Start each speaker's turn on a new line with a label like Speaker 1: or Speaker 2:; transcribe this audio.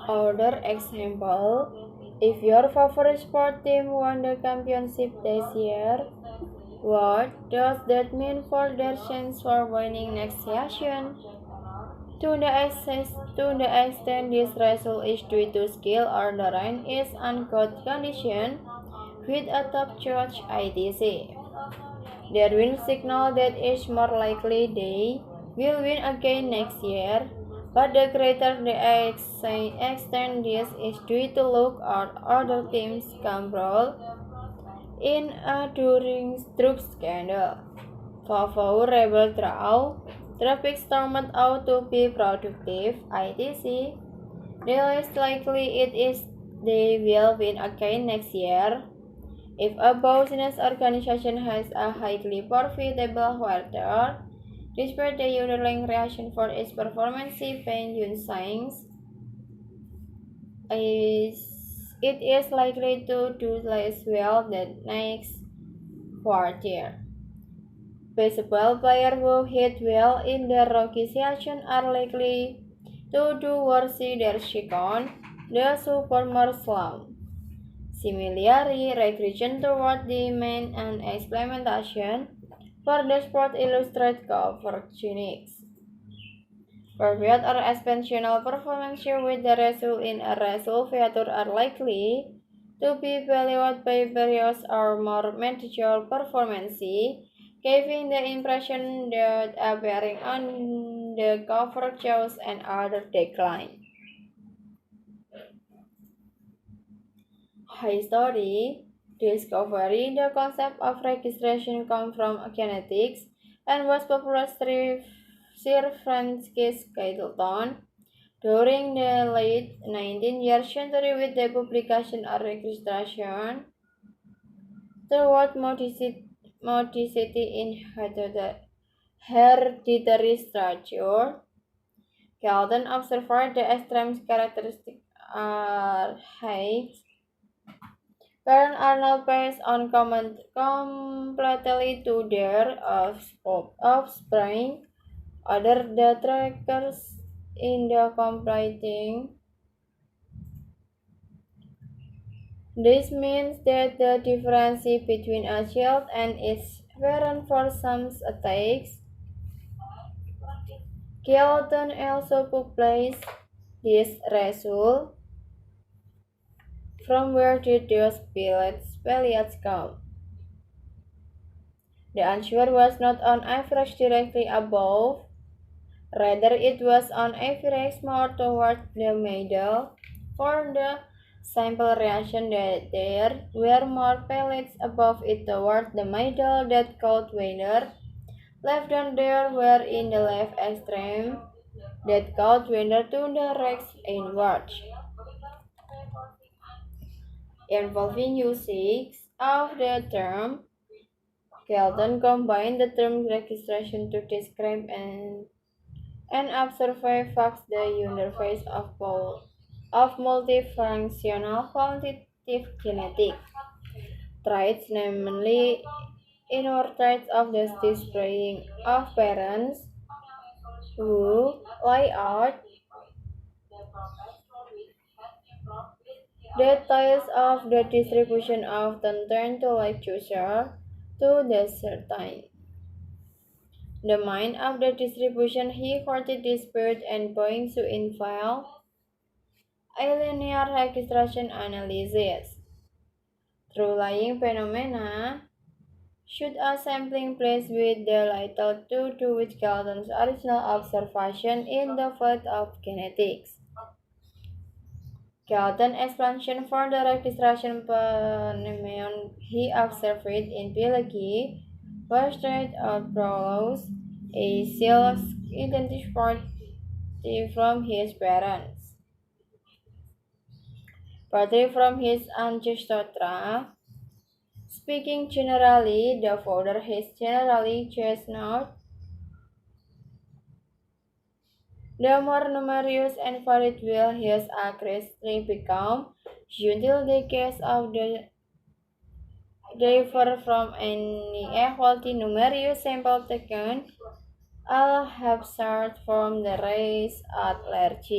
Speaker 1: Other example, if your favorite sport team won the championship this year, what does that mean for their chance for winning next season? To the extent this result is due to skill or the rain is on good condition with a top choice etc. Their win signal that is more likely they will win again next year, but the greater the extent this is due to luck or other teams' control in a during troop scandal. Fafau rebel draw, traffic stormed out to be productive, etc. The less likely it is they will win again next year. If a business organization has a highly profitable quarter, despite the underlying reason for its performance, Penn Science it is likely to do less well the next quarter. Baseball players who hit well in the rookie season are likely to do worse their second, the sophomore slump. Similarly, regression toward the mean and experimentation for the sport illustrate cover genetics. Perfect or expansional performance with the result in a result feature are likely to be valued by various or more material performance, giving the impression that appearing on the cover shows an other decline. History discovery the concept of registration comes from genetics and was popular through Sir Francis Galton during the late 19th century with the publication of registration toward modicity in hereditary structure. Galton observed the extreme characteristic are height parents are not based on completely to their offspring. Other detractors in the completing. This means that the difference between a child and its parent for some attacks. Galton also published this result. From where did those pellets come? The answer was not on average directly above, rather it was on average more toward the middle. For the sample reaction that there were more pellets above it toward the middle that could winner left than there were in the left extreme that could winner to the right inward. Involving usage of the term, Galton combined the term registration to describe and observe facts the universe of multifunctional quantitative genetic traits, namely inward traits of the displaying of parents who lay out details of the distribution often turn to lecture to the certain. The mind of the distribution he quoted this period and points to infile a linear registration analysis. Through lying phenomena should a sampling place with the little to do with Galton's original observation in the field of genetics. Galton expansion for the registration phenomenon he observed in biology was straight out follows a self identified from his parents, partly from his ancestry. Speaking generally, the father is generally chestnut. The more numerous and varied will his ancestry become, until the case of the differ from any equality numerous sample taken, all have started from the race at large.